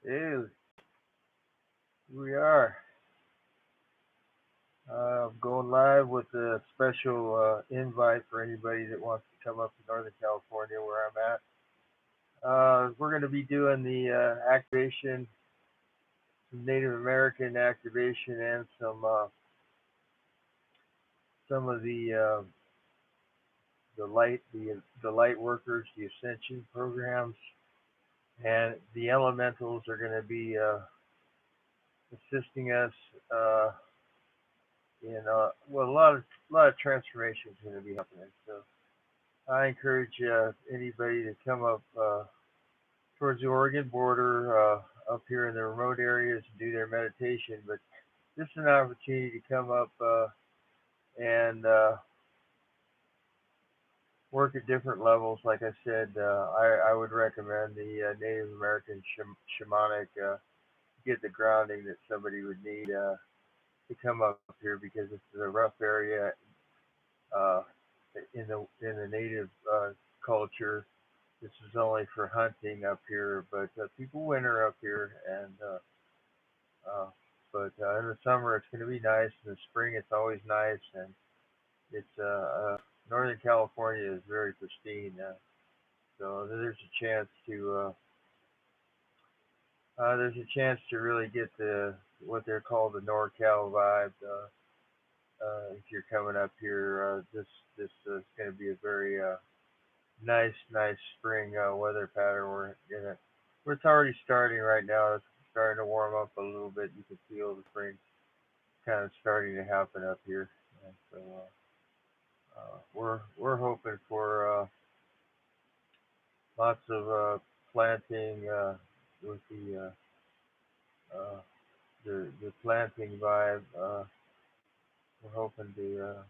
Dude, we are going live with a special invite for anybody that wants to come up to Northern California, where I'm at. We're going to be doing the activation, some Native American activation, and some of the light workers, the ascension programs, and the elementals are going to be assisting us uh, in well a lot of transformation is going to be happening. So I encourage anybody to come up towards the Oregon border, up here in the remote areas, and do their meditation. But this is an opportunity to come up and work at different levels. Like I said, I would recommend the Native American shamanic, get the grounding that somebody would need to come up here because this is a rough area uh, in the native culture. This is only for hunting up here, but people winter up here, and uh, but in the summer it's going to be nice. In the spring it's always nice, and it's Northern California is very pristine, so there's a chance to really get the what they're called the NorCal vibe. If you're coming up here, this is going to be a very nice spring weather pattern. It's already starting right now. It's starting to warm up a little bit. You can feel the spring kind of starting to happen up here, and so we're hoping for lots of planting with uh, the planting vibe. We're hoping to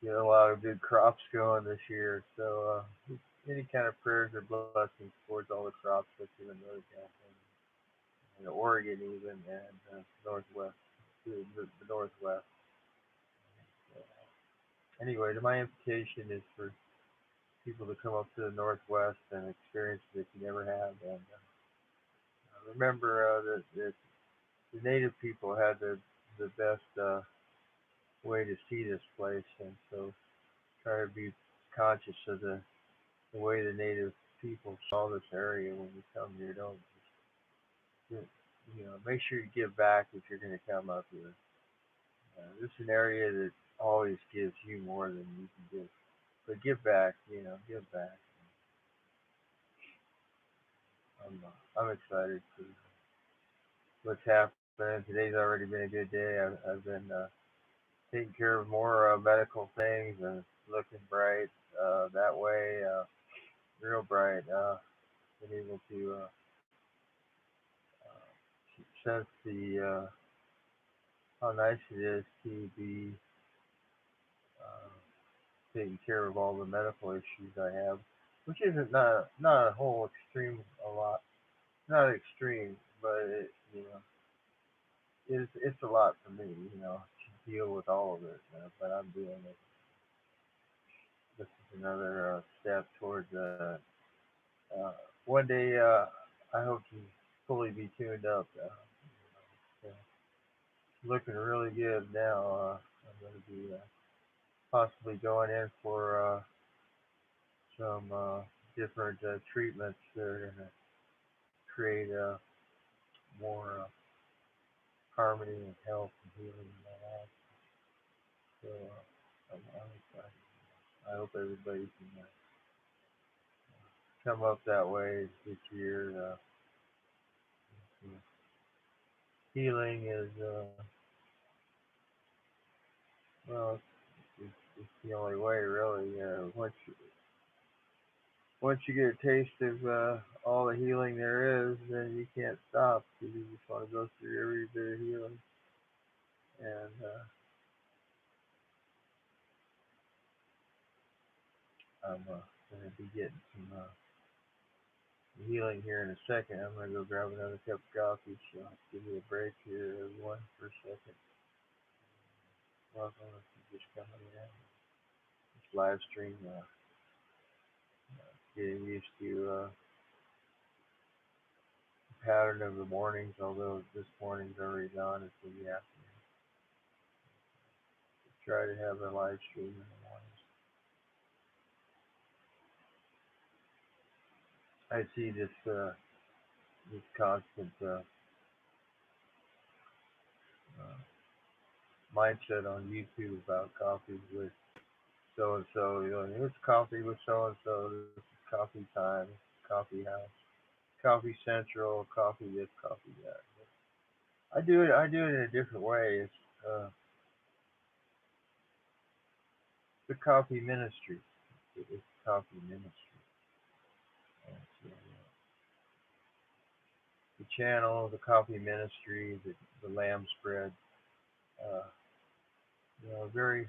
get a lot of good crops going this year. So any kind of prayers or blessings towards all the crops, especially in Northern California, and Oregon even, and Northwest, the Northwest. So, anyway, my invitation is for people to come up to the Northwest and experience it if you never have. And remember that the native people had the best way to see this place, and so try to be conscious of the way the native people saw this area when you come here. Don't just, make sure you give back if you're going to come up here. This is an area that always gives you more than you can give. But give back, give back. I'm excited for what's happening. Today's already been a good day. I've been taking care of more medical things and looking bright that way, real bright. Been able to sense the how nice it is to be uh, taking care of all the medical issues I have, which isn't not a whole extreme a lot, not extreme, but it's a lot for me, to deal with all of it. But I'm doing it. This is another step towards uh, one day. I hope to fully be tuned up. It's looking really good now. I'm going to be possibly going in for some different treatments that are going to create more harmony and health and healing in my life. So I'm excited. I hope everybody can come up that way this year. Healing is well, it's the only way really. Once you get a taste of all the healing there is, then you can't stop. You just want to go through every bit of healing. And I'm going to be getting some healing here in a second. I'm going to go grab another cup of coffee. So I'll give you a break here, everyone, for a second. Welcome if you just coming in. This live stream, getting used to pattern of the mornings, although this morning's already gone into the afternoon. Try to have a live stream in the mornings. I see this constant uh, mindset on YouTube about coffee with so and so. You know, here's coffee with so and so. This is coffee time. Coffee house. Coffee Central. Coffee this. Coffee that. I do it. I do it in a different way. It's the coffee ministry. It's coffee ministry. And so, the channel, the coffee ministry, the lamb spread. Uh, very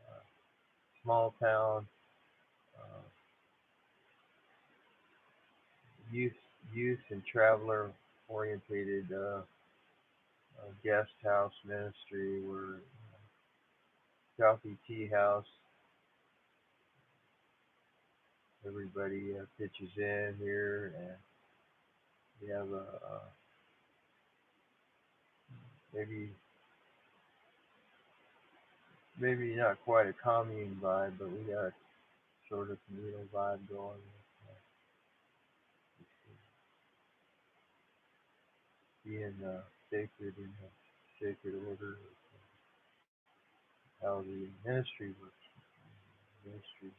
uh, small town, uh, youth, youth and traveler orientated guest house ministry. Where coffee tea house. Everybody pitches in here, and we have maybe maybe not quite a commune vibe, but we got sort of communal vibe going. Being sacred in the sacred order of how the ministry works. Ministry,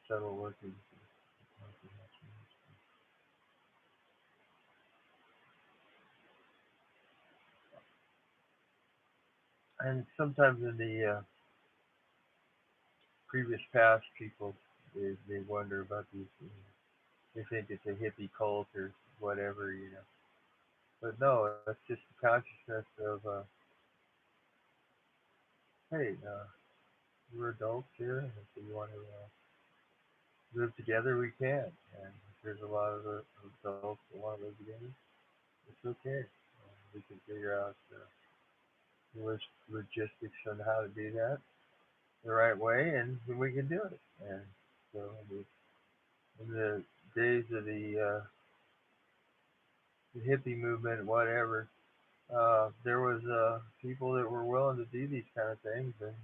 subtle workings. And sometimes in the previous past, people they wonder about these. They think it's a hippie cult or whatever, you know. But no, it's just the consciousness of, hey, we're adults here, and if we want to live together, we can. And if there's a lot of adults that want to live together, it's okay. We can figure out the logistics on how to do that the right way, and we can do it. And so in the days of the hippie movement, whatever, there was people that were willing to do these kind of things, and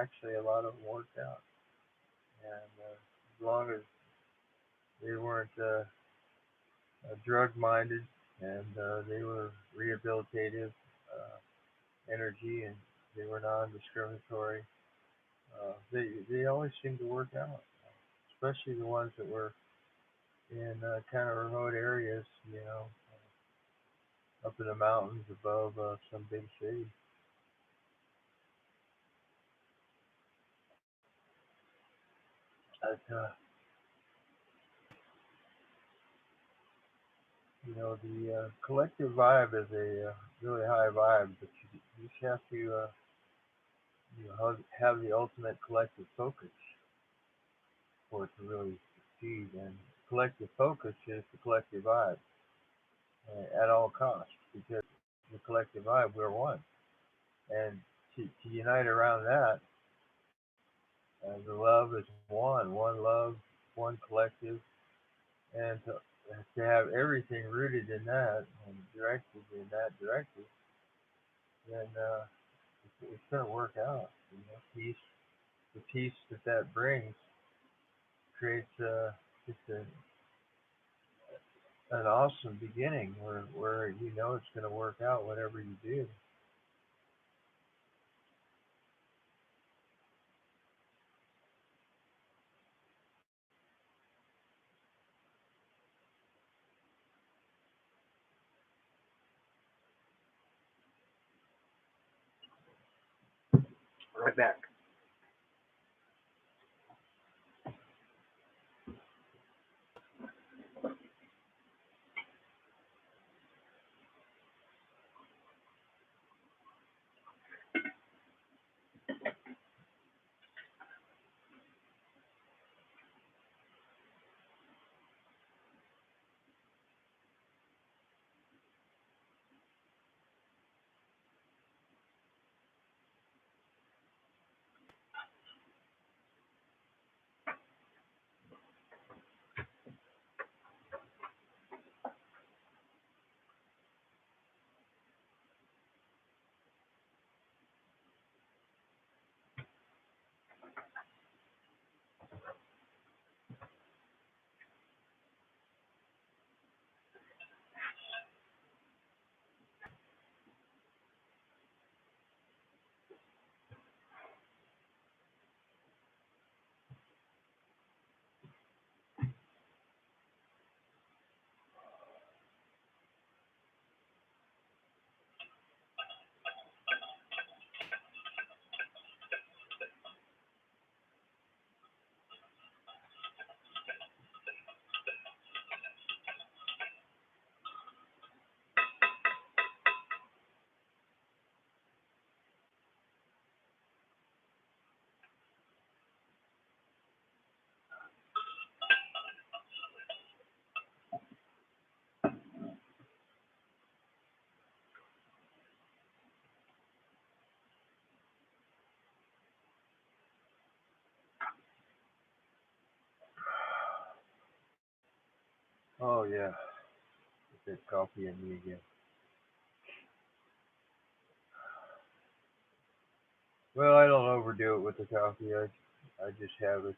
actually a lot of them worked out. And as long as they weren't drug minded and they were rehabilitative energy and they were non-discriminatory, they always seemed to work out. Especially the ones that were in kind of remote areas, you know, up in the mountains above some big city. But, the collective vibe is a really high vibe, but you just have to have the ultimate collective focus for it to really succeed. And collective focus is the collective vibe at all costs, because the collective vibe, we're one. And to unite around that, the love is one love, one collective, and to have everything rooted in that and directed in that directive, then it's going to work out. Peace, the peace that brings creates just an awesome beginning where you know it's going to work out whatever you do. Right back. Oh yeah, get that coffee in me again. Well, I don't overdo it with the coffee. I just have it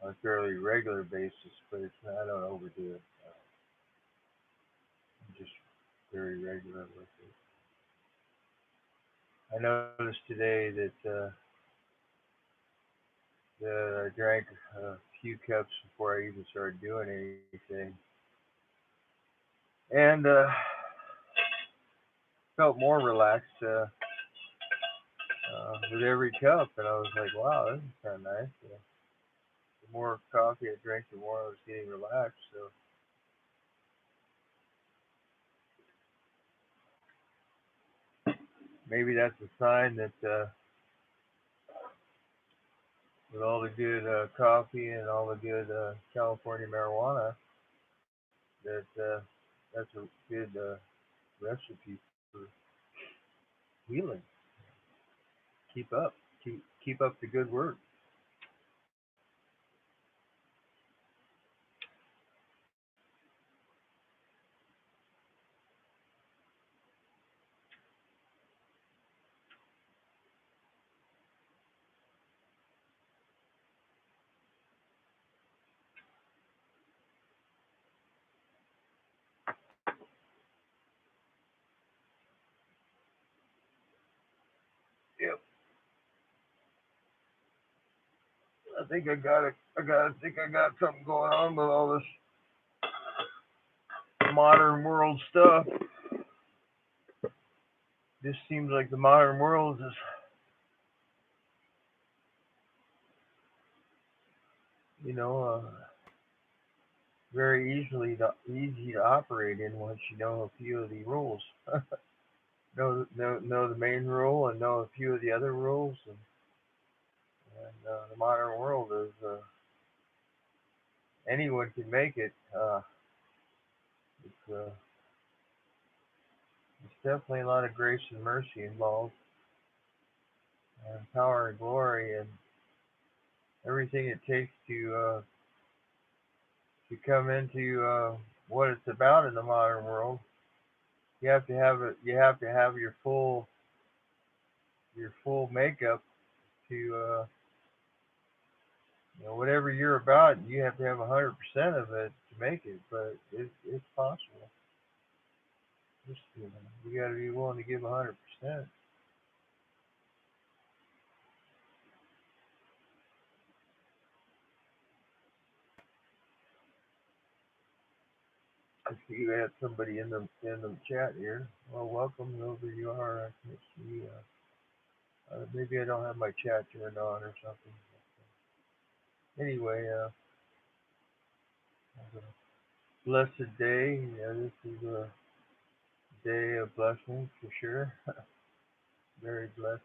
on a fairly regular basis, but I don't overdo it. I'm just very regular with it. I noticed today that I drank a few cups before I even started doing anything, and felt more relaxed with every cup. And I was like, wow, this is kind of nice. The more coffee I drank, the more I was getting relaxed. So maybe that's a sign that with all the good coffee and all the good California marijuana, that that's a good recipe for healing. Keep up, keep up the good work. Yep. I think I got something going on with all this modern world stuff. This seems like the modern world is, you know, very easy to operate in once you know a few of the rules. Know the main rule and know a few of the other rules, and the modern world is anyone can make it. It's, it's definitely a lot of grace and mercy involved, and power and glory, and everything it takes to come into what it's about in the modern world. You have to have it. You have to have your full makeup to whatever you're about. You have to have 100% of it to make it, but it's possible. Just you got to be willing to give 100%. I see you had somebody in the chat here. Well, welcome, whoever you are. I can't see. Maybe I don't have my chat turned on or something. Anyway, blessed day. Yeah, this is a day of blessings for sure. Very blessed.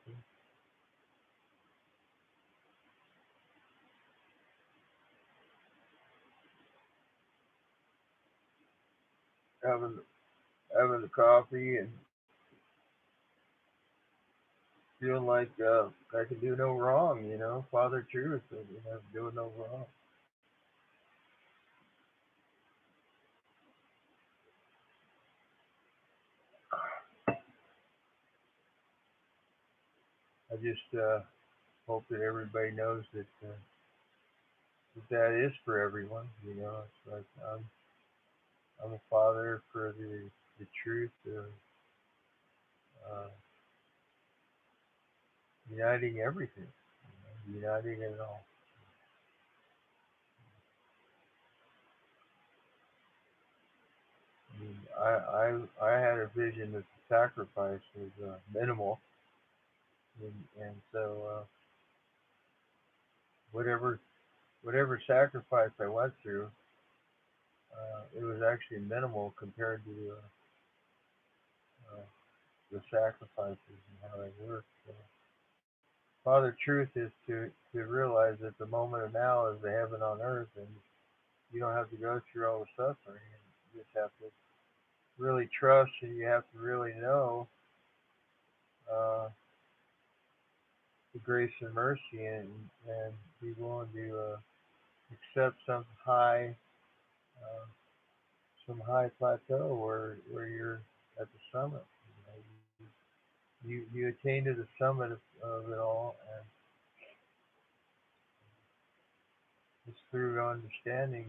Having having the coffee and feeling like I can do no wrong. Father Truth, doing no wrong. I just hope that everybody knows that is for everyone. It's like I'm a father for the truth of uh, uniting everything, uniting it all. I mean, I had a vision that the sacrifice was minimal, and so whatever sacrifice I went through, it was actually minimal compared to uh, the sacrifices and how they work. So, Father Truth is to realize that the moment of now is the heaven on earth, and you don't have to go through all the suffering. And you just have to really trust, and you have to really know uh, the grace and mercy, and be willing to accept some high uh, some high plateau where you're at the summit. You attain to the summit of it all, and it's through understanding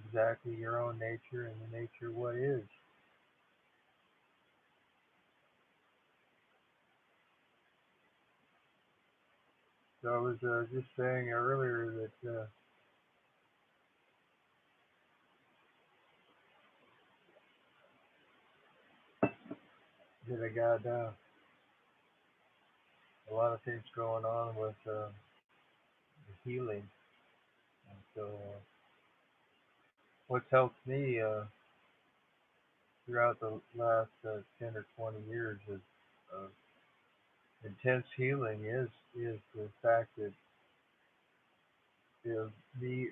exactly your own nature and the nature of what is. So I was just saying earlier that I got a lot of things going on with the healing. And so what's helped me throughout the last 10 or 20 years of intense healing is the fact that me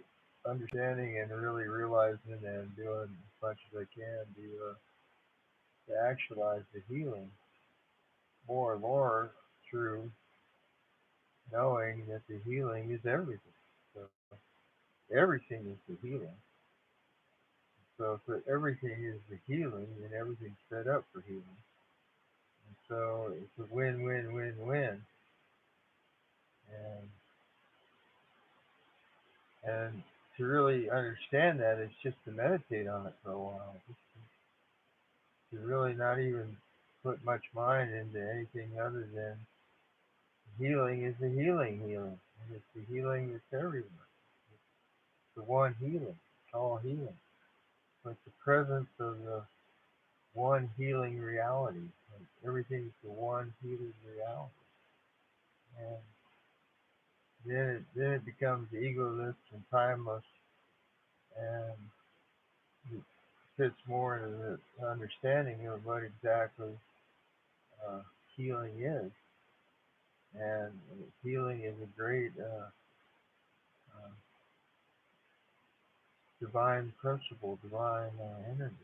understanding and really realizing and doing as much as I can to actualize the healing more and more through knowing that the healing is everything. So everything is the healing. So if everything is the healing, then everything's set up for healing. And so it's a win, win, win, win. And and to really understand that, it's just to meditate on it for a while. Just to really not even put much mind into anything other than healing is the healing. And it's the healing that's everywhere. It's the one healing. It's all healing. So it's the presence of the one healing reality. Like everything's the one healing reality. And then it becomes egoless and timeless, and it fits more into the understanding of what exactly uh, healing is. And healing is a great uh, divine principle, divine energy.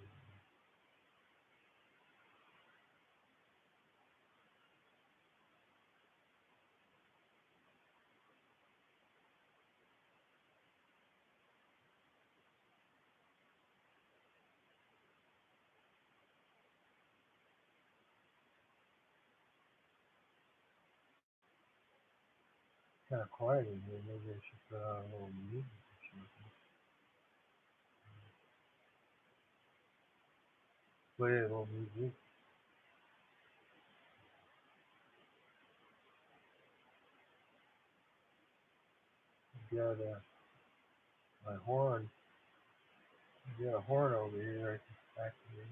Kind of quiet in here. Maybe I should put on a little music or something. Play a little music. I've got my horn. I've got a horn over here. I can activate.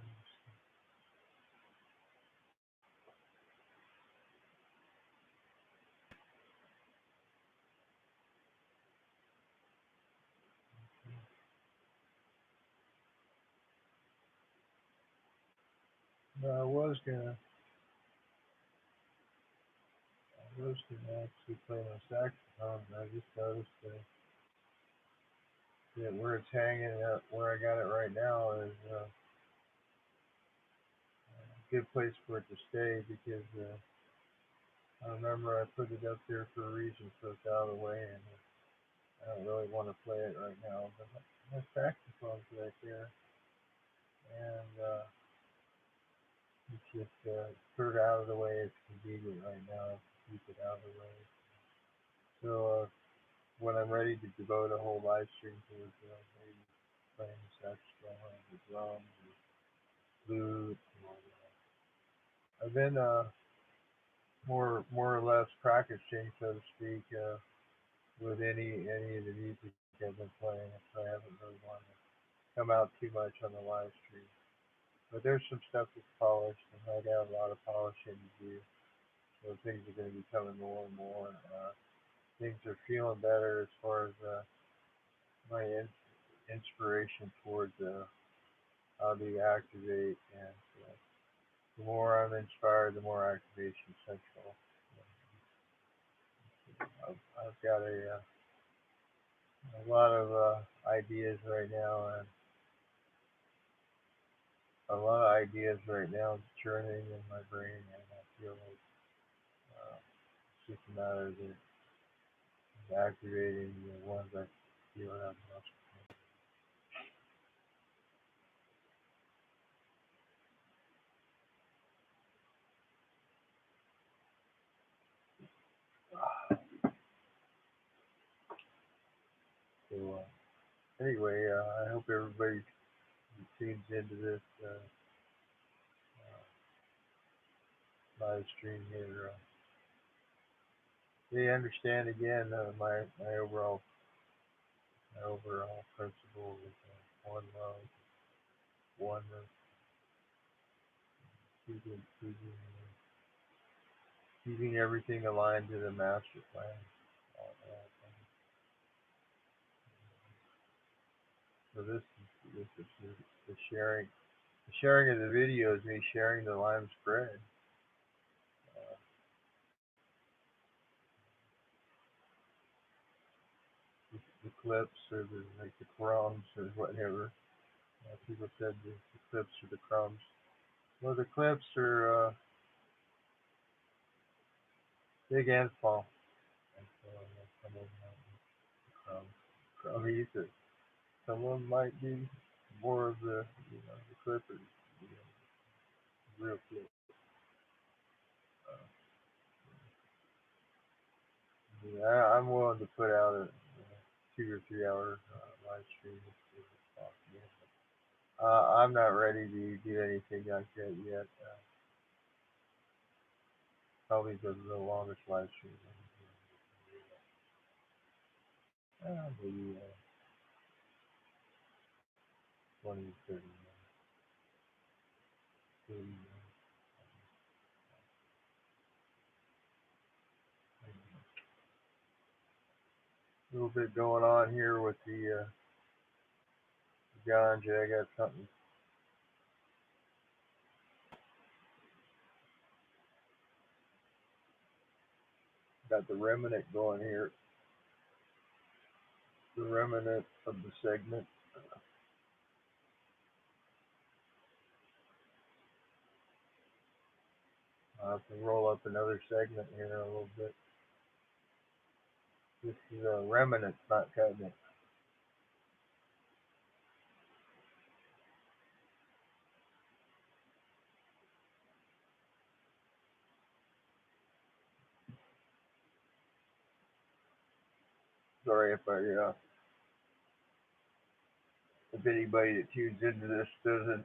No, I was gonna actually play my saxophone, but I just noticed that where it's hanging up, where I got it right now, is a good place for it to stay because I remember I put it up there for a reason, so it's out of the way, and I don't really want to play it right now. But my saxophone's right there, and it's just put it out of the way. It's convenient right now to keep it out of the way. So when I'm ready to devote a whole live stream to it, maybe playing the saxophone, the drums, the flute. I've been more or less practicing, so to speak, with any of the music I've been playing. So I haven't really wanted to come out too much on the live stream. But there's some stuff that's polished, and I got a lot of polishing to do. So things are going to be coming more and more. Things are feeling better as far as my inspiration towards how to activate. And the more I'm inspired, the more activation central. I've got a lot of ideas right now, and a lot of ideas right now churning in my brain, and I feel like it's just a matter of activating the ones I feel have most. So anyway, I hope everybody who tunes into this live stream here, they understand again my overall principle is one love, oneness, keeping everything aligned to the master plan. All that. So this is the sharing. The sharing of the video is me sharing the lime spread. Uh, the clips or the crumbs or whatever. People said the clips or the crumbs. Well, the clips are big and small. And so some of them might be crummies. Some of them might be more of the clippers, real clips. Uh, yeah, I'm willing to put out a 2 or 3 hour live stream if it's possible. I'm not ready to do anything like that yet. Probably the longest live stream. Maybe 20, 30 minutes. A little bit going on here with the ganja. I got something. Got the remnant going here. The remnant of the segment. I'll have to roll up another segment here in a little bit. This is a remnant, not cutting it. Sorry if anybody that tunes into this doesn't